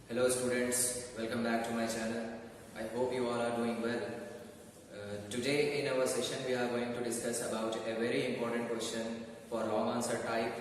Hello students, welcome back to my channel. I hope you all are doing well. Today in our session we are going to discuss about a very important question for long answer type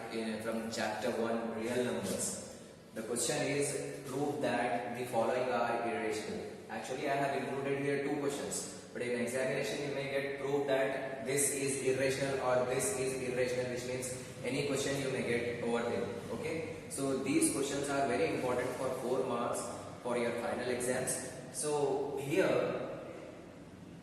from chapter 1 real numbers. The question is prove that the following are irrational. Actually I have included here two questions, but in examination you may get proof that this is irrational or this is irrational, which means any question you may get over there. Okay, so these questions are very important for 4 marks for your final exams. So here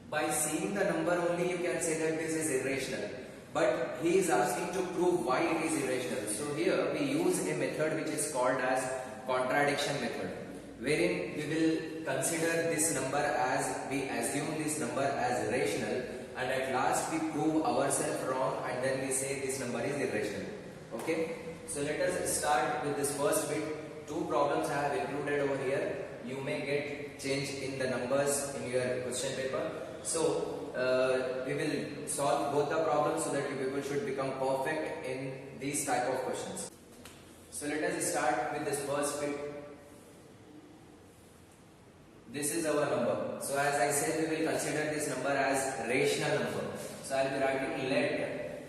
by seeing the number only you can say that this is irrational, but he is asking to prove why it is irrational. So here we use a method which is called as contradiction method, wherein we will consider this number as, we assume this number as rational, and at last we prove ourselves wrong and then we say this number is irrational. Okay, so let us start with this first bit. Two problems I have included over here. You may get change in the numbers in your question paper. So we will solve both the problems so that you people should become perfect in these type of questions. So let us start with this first bit. This is our number. So as I said, we will consider this number as rational number. So I will be writing let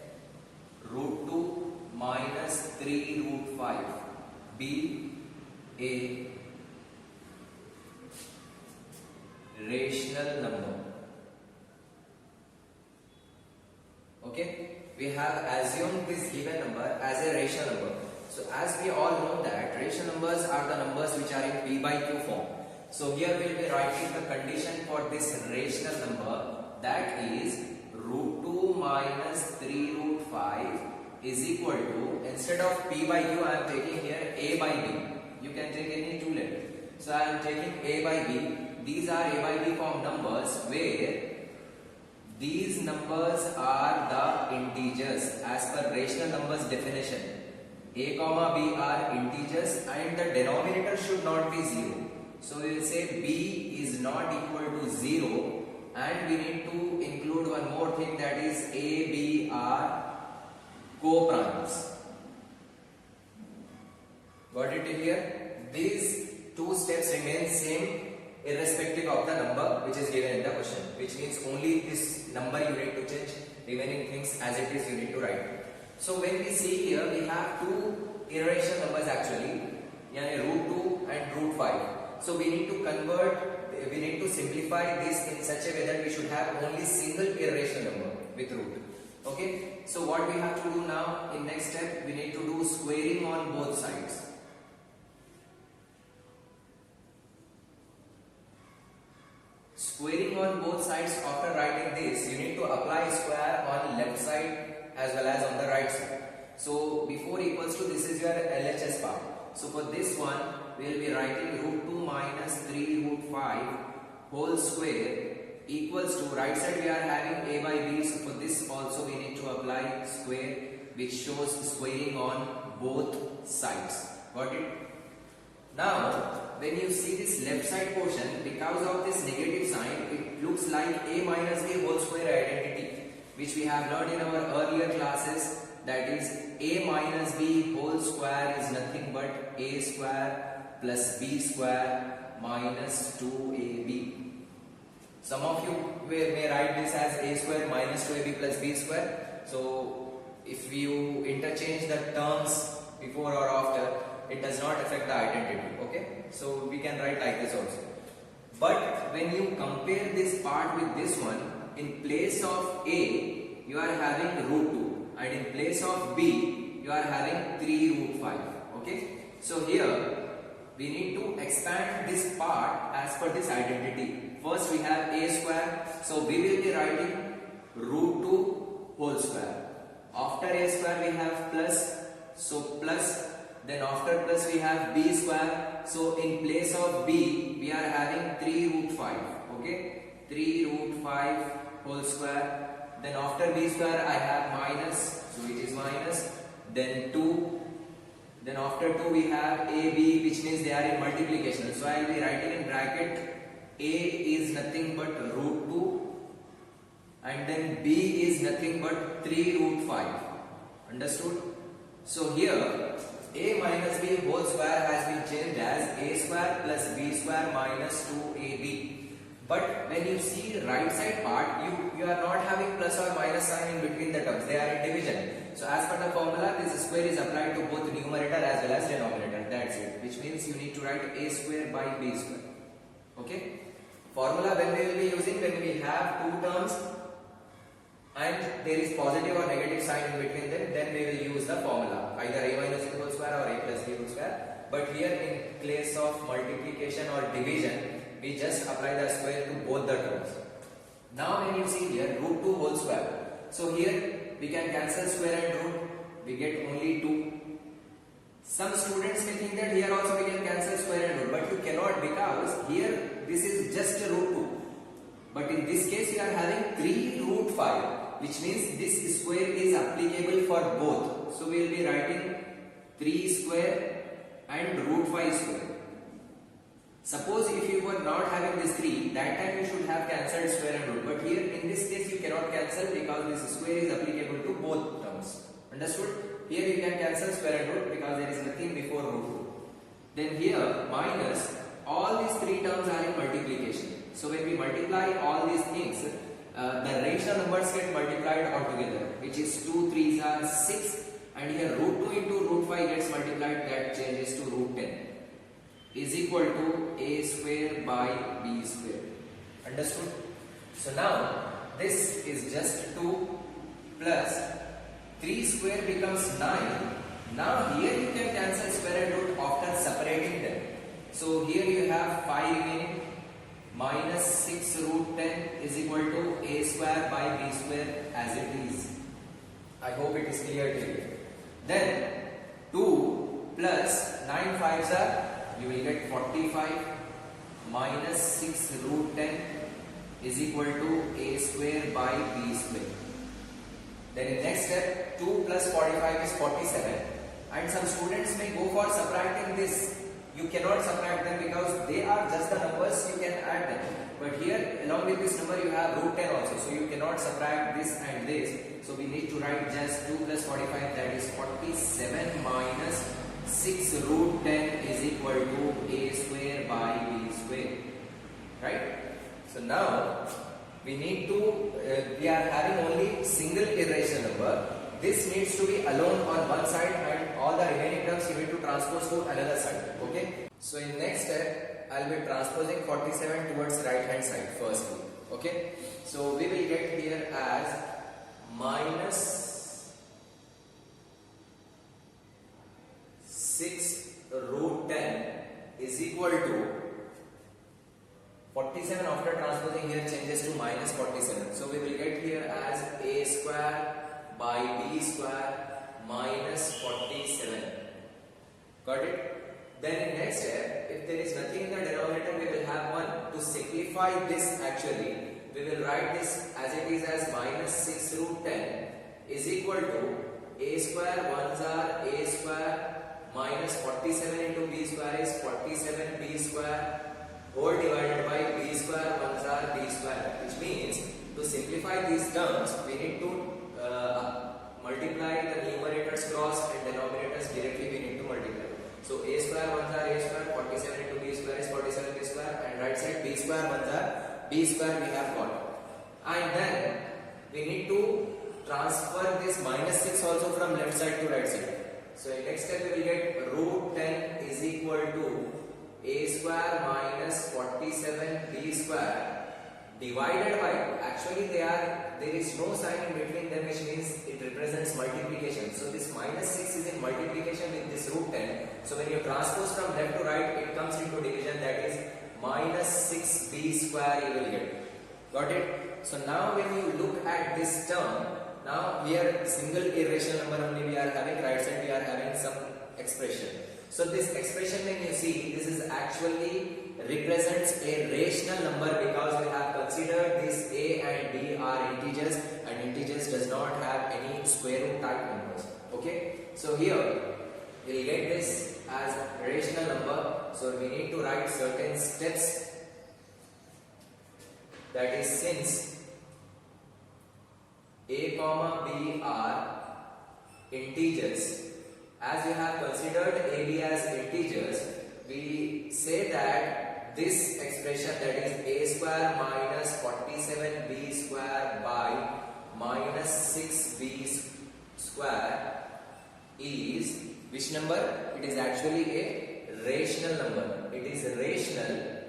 root 2 minus 3 root 5 be a rational number. Okay, we have assumed this given number as a rational number. So as we all know that rational numbers are the numbers which are in p by q form. So here we will be writing the condition for this rational number, that is root 2 minus 3 root 5 is equal to, instead of p by q I am taking here a by b. You can take any two letter. So I am taking a by b. These are a by b form numbers where these numbers are the integers as per rational numbers definition. A comma b are integers and the denominator should not be 0. So we will say b is not equal to 0, and we need to include one more thing, that is a, b are co-primes. Got it here? These two steps remain same irrespective of the number which is given in the question, which means only this number you need to change, remaining things as it is you need to write. So when we see here, we have two irrational numbers actually, root 2 and root 5. So we need to convert, we need to simplify this in such a way that we should have only single irrational number with root. Okay, so what we have to do now in next step, we need to do squaring on both sides. Squaring on both sides, after writing this, you need to apply square on left side as well as on the right side. So before equals to, this is your LHS part. So for this one, we will be writing root 2 minus 3 root 5 whole square equals to, right side we are having a by b. So for this also we need to apply square, which shows squaring on both sides. Got it? Now when you see this left side portion, because of this negative sign, it looks like a minus b whole square identity, which we have learned in our earlier classes, that is a minus b whole square is nothing but a square plus b square minus 2ab. Some of you may write this as a square minus 2ab plus b square. So if you interchange the terms before or after, it does not affect the identity. Okay, so we can write like this also. But when you compare this part with this one, in place of a you are having root 2 and in place of b you are having 3 root 5. Okay, so here we need to expand this part as per this identity. First we have a square, so we will be writing root 2 whole square. After a square we have plus, so plus. Then after plus we have b square, so in place of b we are having 3 root 5. Okay, 3 root 5 whole square. Then after b square I have minus, so it is minus. Then 2. Then after 2 we have ab, which means they are in multiplication. So I will be writing in bracket a is nothing but root 2 and then b is nothing but 3 root 5. Understood? So here a minus b whole square has been changed as a a square plus b square minus 2ab. But when you see right side part, you are not having plus or minus sign in between the terms. They are in division. So as per the formula, this square is applied to both numerator as well as denominator. That's it. Which means you need to write a square by b square. Okay. Formula when we will be using when we have two terms and there is positive or negative sign in between them, then we will use the formula either a minus b whole square or a plus b whole square. But here in place of multiplication or division, we just apply the square to both the terms. Now when you see here root 2 whole square, so here we can cancel square and root, we get only 2. Some students may think that here also we can cancel square and root, but you cannot because here this is just root 2. But in this case we are having 3 root 5, which means this square is applicable for both. So we will be writing 3 square and root 5 square. Suppose if you were not having this 3, that time you should have cancelled square and root. But here in this case you cannot cancel because this square is applicable to both terms. Understood? Here you can cancel square and root because there is nothing before root 2. Then here minus, all these 3 terms are in multiplication. So when we multiply all these things, the rational numbers get multiplied altogether, which is 2 3s are 6, and here root 2 into root 5 gets multiplied, that changes to root 10. Is equal to a square by b square. Understood? So now this is just 2 plus 3 square becomes 9. Now here you can cancel square and root after separating them. So here you have 5 remaining, minus 6 root 10 is equal to a square by b square as it is. I hope it is clear to you. Then 2 plus 9 5s are, you will get 45 minus 6 root 10 is equal to a square by b square. Then in next step 2 plus 45 is 47, and some students may go for subtracting this. You cannot subtract them because they are just the numbers, you can add them. But here along with this number you have root 10 also, so you cannot subtract this and this. So we need to write just 2 plus 45, that is 47 minus 6 root 10 is equal to a square by b square. Right? So now we need to, we are having only single irrational number. This needs to be alone on one side and all the remaining terms you need to transpose to another side. Okay? So in next step, I will be transposing 47 towards right hand side firstly. Okay? So we will get here as minus 6 root 10 is equal to 47 after transposing here changes to minus 47. So we will get here as a square by b square minus 47. Got it? Then in next step, if there is nothing in the denominator, we will have 1. To simplify this actually, we will write this as it is as minus 6 root 10 is equal to a square 1s are a square minus 47 into b square is 47 b square whole divided by b square 1s are b square, which means to simplify these terms we need to multiply the numerators cross and denominators directly we need to multiply. So a square 1s are a square, 47 into b square is 47 b square, and right side b square 1s are b square we have got. And then we need to transfer this minus 6 also from left side to right side. So in next step we will get root 10 is equal to a square minus 47 b square divided by, actually there is no sign in between them, which means it represents multiplication. So this minus 6 is in multiplication with this root 10. So when you transpose from left to right, it comes into division, that is minus 6b square you will get. Got it? So now when you look at this term, now here single irrational number only we are having, right side we are having some expression. So this expression when you see, this is actually represents a rational number because we have considered this a and b are integers, and integers does not have any square root type numbers. Okay, so here we will get this as rational number. So we need to write certain steps, that is since a comma b are integers, as we have considered a b as integers, we this expression, that is a square minus 47b square by minus 6b square is which number? It is actually a rational number. It is rational.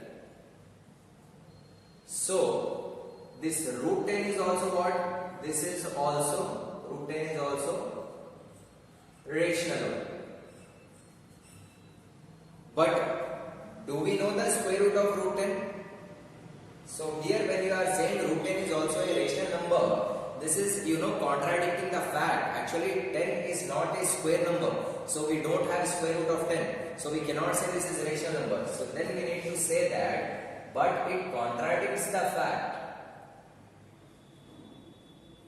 So this root 10 is also what? This is also root 10 is also rational. But do we know the square root of root 10? So here when you are saying root 10 is also a rational number, this is contradicting the fact. Actually 10 is not a square number. So we don't have square root of 10. So we cannot say this is a rational number. So then we need to say that, but it contradicts the fact.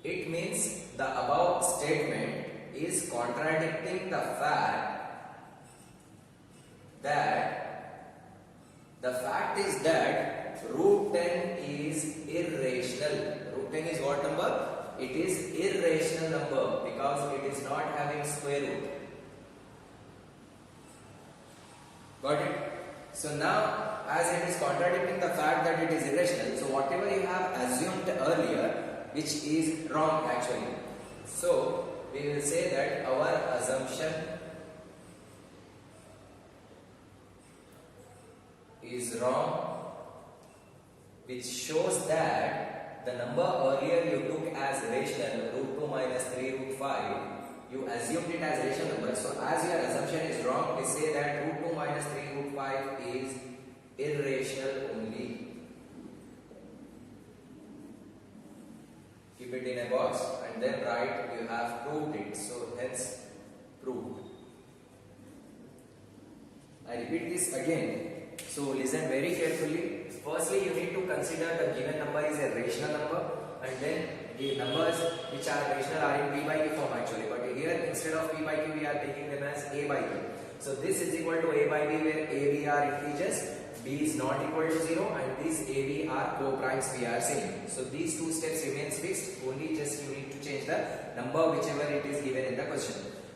It means the above statement is contradicting the fact that the fact is that root 10 is irrational. Root 10 is what number? It is irrational number because it is not having square root. Got it? So now, as it is contradicting the fact that it is irrational, so whatever you have assumed earlier, which is wrong actually. So we will say that our assumption is wrong, which shows that the number earlier you took as rational, root 2 minus 3 root 5, you assumed it as rational number. So as your assumption is wrong, we say that root 2 minus 3 root 5 is irrational only. Keep it in a box and then write you have proved it. So hence proved. I repeat this again. So listen very carefully. Firstly, you need to consider the given number is a rational number, and then the numbers which are rational are in p by q form actually. But here instead of p by q we are taking them as a by q. So this is equal to a by b where a, b are integers, b is not equal to 0, and these a, b are co-primes we are saying. So these two steps remains fixed. Only just you need to change the number whichever it is given in the question.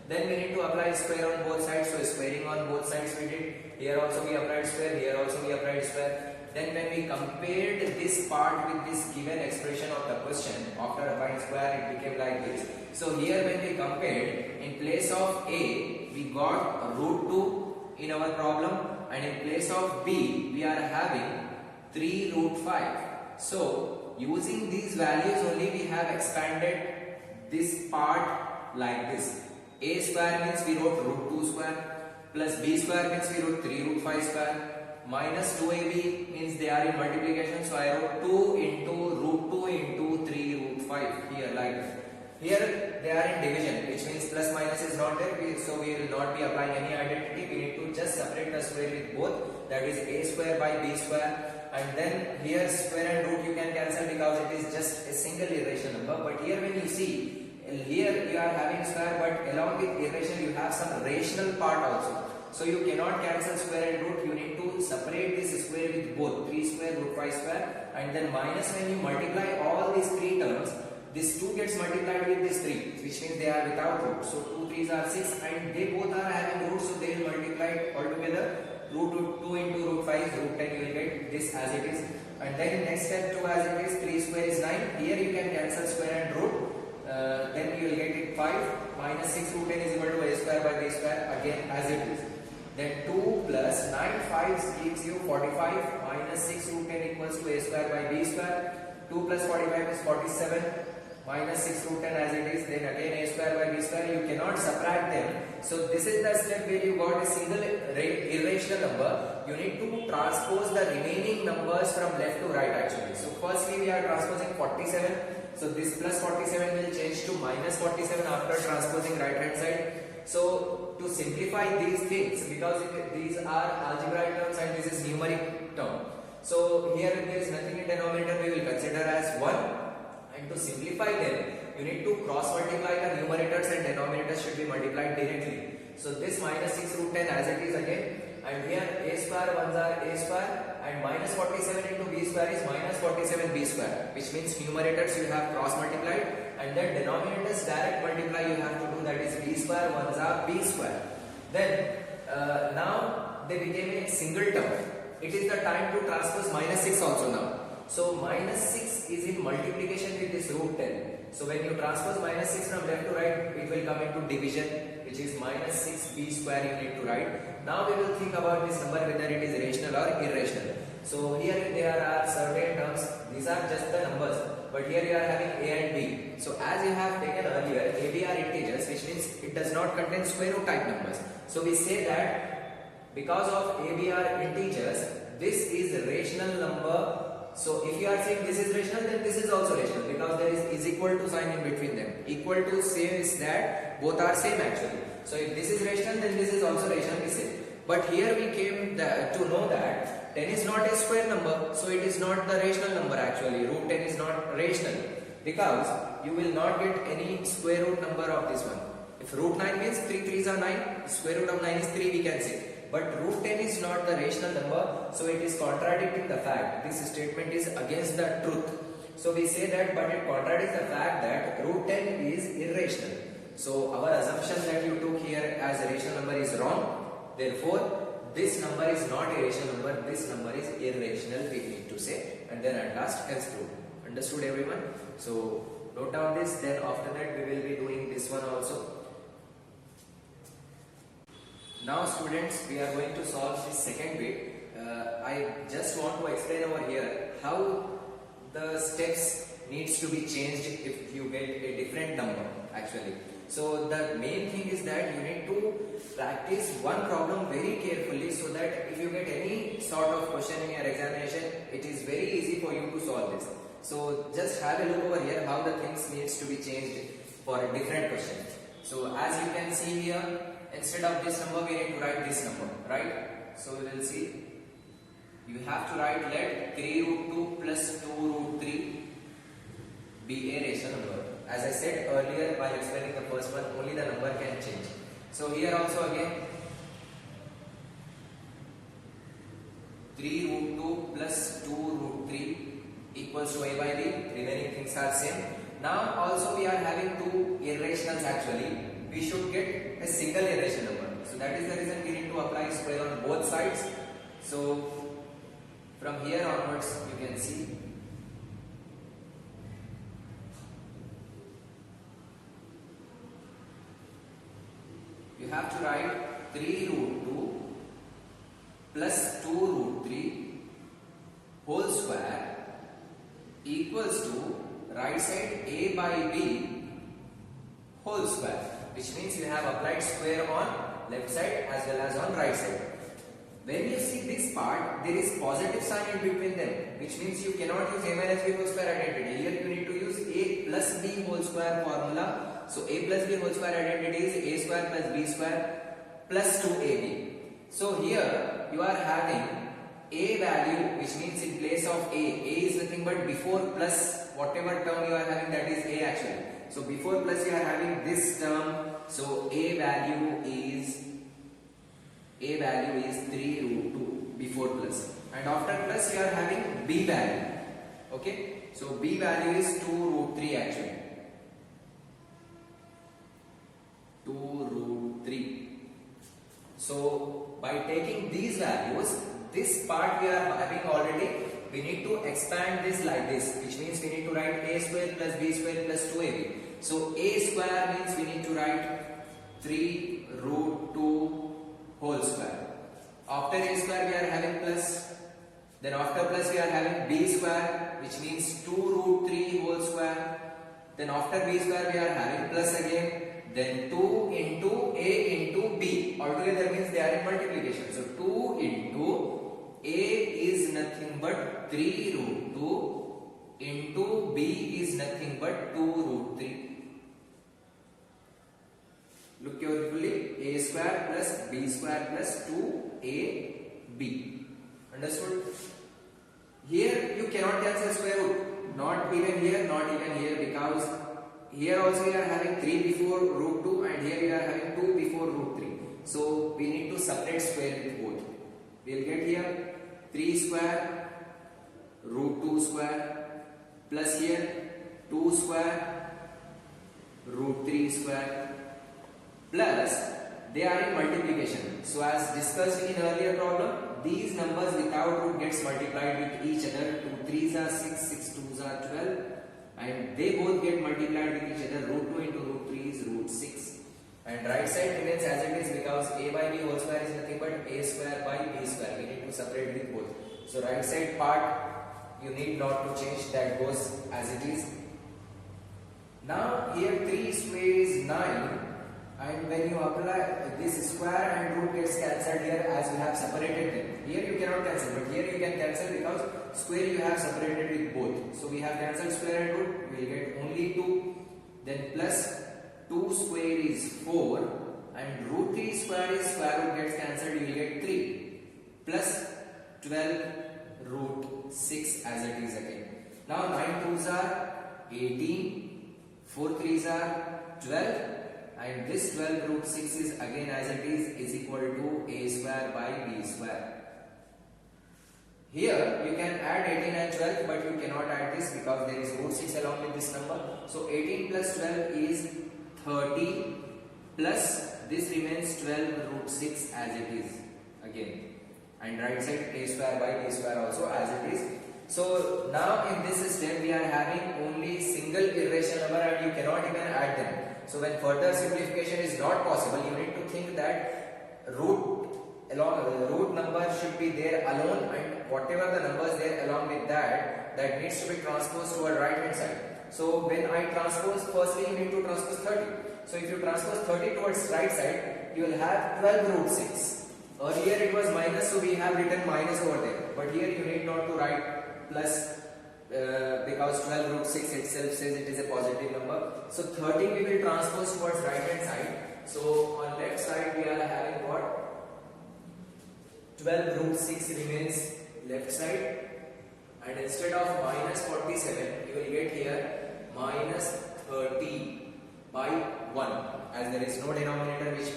Then we need to apply square on both sides. So squaring on both sides we did. Here also we applied square. Here also we applied square. Then when we compared this part with this given expression of the question, after applying square it became like this. So here when we compared, in place of a we got root 2 in our problem, and in place of b we are having 3 root 5. So using these values only we have expanded this part like this. A square means we wrote root 2 square, plus b square means we wrote 3 root 5 square, minus 2ab means they are in multiplication, so I wrote 2 into root 2 into 3 root 5 here like this. Here they are in division, which means plus minus is not there, so we will not be applying any identity. We need to just separate the square with both, that is a square by b square, and then here square and root you can cancel because it is just a single irrational number. But here when you see, here you are having square, but along with irrational you have some rational part also. So you cannot cancel square and root, you need to separate this square with both 3 square root 5 square, and then minus when you multiply all these 3 terms, this 2 gets multiplied with this 3, which means they are without root. So 2 3s are 6 and they both are having root, so they will multiply all together. Root 2 into root 5 is root 10, you will get this as it is. And then next step 2 as it is, 3 square is 9. Here you can cancel square and root. Then you will get it 5 minus 6 root 10 is equal to a square by b square, again as it is. Then 2 plus 9 5 gives you 45 minus 6 root 10 equals to a square by b square. 2 plus 45 is 47 minus 6 root 10 as it is. Then again a square by b square, you cannot subtract them. So this is the step where you got a single irrational number. You need to transpose the remaining numbers from left to right actually. So firstly we are transposing 47. So this plus 47 will change to minus 47 after transposing right hand side. So to simplify these things, because these are algebraic terms and this is numeric term, so here if there is nothing in denominator we will consider as 1, and to simplify them you need to cross multiply the numerators and denominators should be multiplied directly. So this minus 6 root 10 as it is again, and here a square ones are a square, and minus 47 into b square is minus 47 b square, which means numerators you have cross multiplied, and then denominators direct multiply you have to do, that is b square ones are b square. Then now they became a single term. it is the time to transpose minus 6 also now. So minus 6 is in multiplication with this root 10. So when you transpose minus 6 from left to right, it will come into division, which is minus 6b square you need to write. Now we will think about this number whether it is rational or irrational. So here there are certain terms, these are just the numbers, but here you are having a and b. So as you have taken earlier, a, b are integers, which means it does not contain square root type numbers. So we say that because of a, b are integers, this is a rational number. So if you are saying this is rational, then this is also rational, because there is equal to sign in between them. Equal to says that both are same actually. So if this is rational, then this is also rationally same. But here we came to know that 10 is not a square number, so it is not the rational number actually. Root 10 is not rational, because you will not get any square root number of this one. If root 9 means 3 3s are 9, square root of 9 is 3, we can say. But root 10 is not the rational number, so it is contradicting the fact. This statement is against the truth. So we say that, but it contradicts the fact that root 10 is irrational. So our assumption that you took here as a rational number is wrong. Therefore, this number is not a rational number, this number is irrational, we need to say. And then at last, else prove. Understood everyone? So note down this, then after that we will be doing this one also. Now students, we are going to solve this second bit. I just want to explain over here how the steps needs to be changed if you get a different number actually. So the main thing is that you need to practice one problem very carefully, so that if you get any sort of question in your examination, it is very easy for you to solve this. So just have a look over here how the things needs to be changed for a different question. So as you can see here, instead of this number we need to write this number, right? So we will see, you have to write let 3 root 2 plus 2 root 3 be a rational number. As I said earlier while explaining the first one, only the number can change. So here also again 3 root 2 plus 2 root 3 equals to a by b, remaining things are same. Now also we are having two irrationals actually, we should get a single irrational number. So that is the reason we need to apply square on both sides. So from here onwards you can see you have to write 3 root 2 plus 2 root 3 whole square equals to right side a by b whole square, which means you have applied square on left side as well as on right side. When you see this part, there is positive sign in between them, which means you cannot use a minus b whole square identity. Here you need to use a plus b whole square formula. So a plus b whole square identity is a square plus b square plus 2ab. So here you are having a value, which means in place of a is nothing but before plus whatever term you are having, that is a actually. So before plus you are having this term, so a value is 3 root 2 before plus, and after plus you are having b value. Okay, so b value is 2 root 3 actually, 2 root 3. So by taking these values, this part we are having already, we need to expand this like this, which means we need to write a square plus b square plus 2ab. So a square means we need to write 3 root 2 whole square. After a square we are having plus, then after plus we are having b square, which means 2 root 3 whole square. Then after b square we are having plus again, then 2 into a into b. Altogether means they are in multiplication. So 2 into a is nothing but 3 root 2 into b is nothing but 2 root 3. Look carefully, a square plus b square plus 2ab. Understood? Here you cannot cancel square root, not even here, not even here, because here also we are having 3 before root 2 and here we are having 2 before root 3. So we need to separate square with both. We will get here 3 square root 2 square plus here 2 square root 3 square plus they are in multiplication. So as discussed in earlier problem, these numbers without root gets multiplied with each other. 2 3s are 6, 6 2s are 12, and they both get multiplied with each other. Root 2 into root 3 is root 6, and right side remains as it is because a by b whole square is nothing but a square by b square. We need to separate with both. So right side part you need not to change, that goes as it is. Now here 3 square is 9, and when you apply this square and root gets cancelled here as we have separated them. Here you cannot cancel, but here you can cancel because square you have separated with both. So we have cancelled square and root, we will get only 2. Then plus 2 square is 4, and root 3 square is square root gets cancelled, you will get 3 plus 12 root 6 as it is again. Now 9 2s are 18, 4 3s are 12, and this 12 root 6 is again as it is equal to a square by b square. Here you can add 18 and 12, but you cannot add this because there is root 6 along with this number. So 18 plus 12 is 30, plus this remains 12 root 6 as it is again, and right side a square by b square also as it is. So now in this system we are having only single irrational number and you cannot even add them. So when further simplification is not possible, you need to think that root number should be there alone, and whatever the numbers there along with that needs to be transposed toward right hand side. So when I transpose, firstly you need to transpose 30. So if you transpose 30 towards right side, you will have 12 root 6. Earlier it was minus, so we have written minus over there. But here you need not to write plus because 12 root 6 itself says it is a positive number. So 30 we will transpose towards right hand side. So on left side we are having what? 12 root 6 remains left side, and instead of minus 47 you will get here minus 30 by 1, as there is no denominator which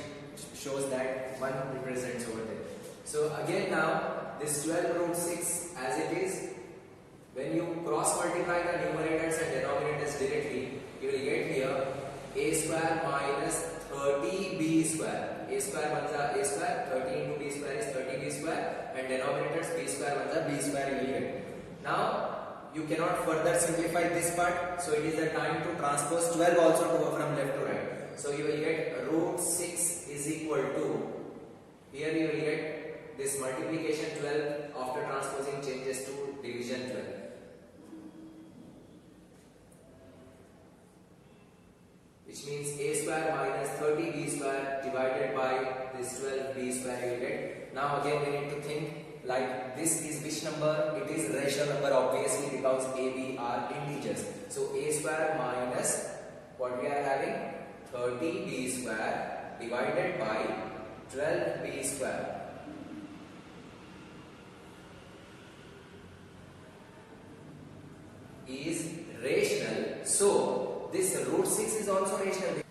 shows that 1 represents over there. So again now this 12 root 6 as it is, when you cross multiply the numerators and denominators directly, you will get here a square minus 30b square. A square ones are a square, 30 into b square is 30b square, and denominators b square ones are b square you will get. Now you cannot further simplify this part, so it is the time to transpose 12 also to go from left to right. So you will get root 6 is equal to, here you will get this multiplication 12 after transposing changes to division 12. Which means a square minus 30b square divided by this 12b square you will get. Now again we need to think like this is which number? It is rational number obviously because a, b are integers. So a square minus what we are having? 30b square divided by 12b square. Is rational. So this root 6 is also rational.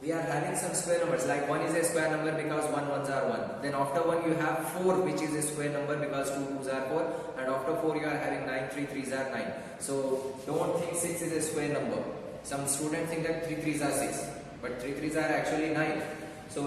We are having some square numbers, like 1 is a square number because 1 ones are 1. Then after 1 you have 4 which is a square number because 2 2s are 4, and after 4 you are having 9, 3 3s are 9. So don't think 6 is a square number. Some students think that 3 3s are 6, but 3 3s are actually 9. So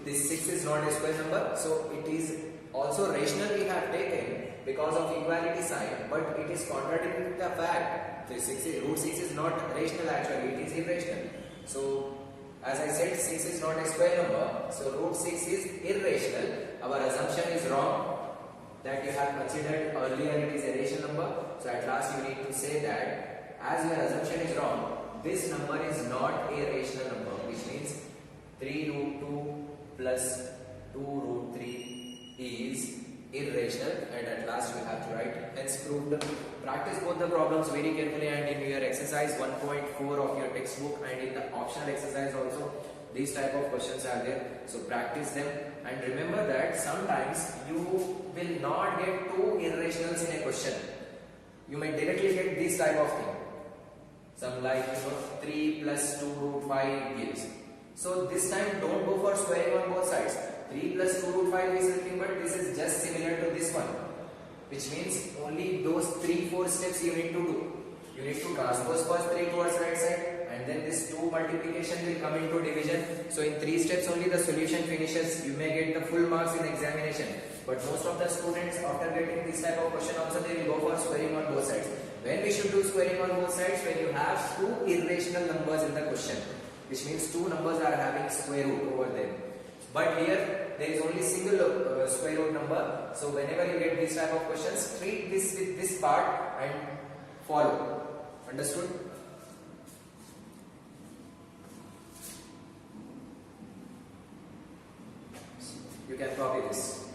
this 6 is not a square number, so it is also rational we have taken because of equality sign, but it is contradicting the fact root 6 is not rational actually, it is irrational. So as I said, 6 is not a square number, so root 6 is irrational. Our assumption is wrong that you have considered earlier it is a rational number. So at last you need to say that as your assumption is wrong, this number is not a rational number, which means 3 root 2 plus 2 root 3 is irrational, and at last we have to write hence proved. Practice both the problems very carefully, and in your exercise 1.4 of your textbook and in the optional exercise also these type of questions are there. So practice them, and remember that sometimes you will not get two irrationals in a question. You may directly get this type of thing, some like 3 plus 2 root 5 gives. So this time don't go for squaring on both sides. 3 plus 2 root 5 is nothing but this is just similar to this one, which means only those 3-4 steps you need to do. You need to transpose first 3 towards right side, and then this 2 multiplication will come into division. So in 3 steps only the solution finishes. You may get the full marks in examination, But most of the students, after getting this type of question also, they will go for squaring on both sides. When we should do squaring on both sides? When you have two irrational numbers in the question, which means two numbers are having square root over them. But here there is only single square root number. So whenever you get this type of questions, treat this with this part and follow. Understood? You can copy this.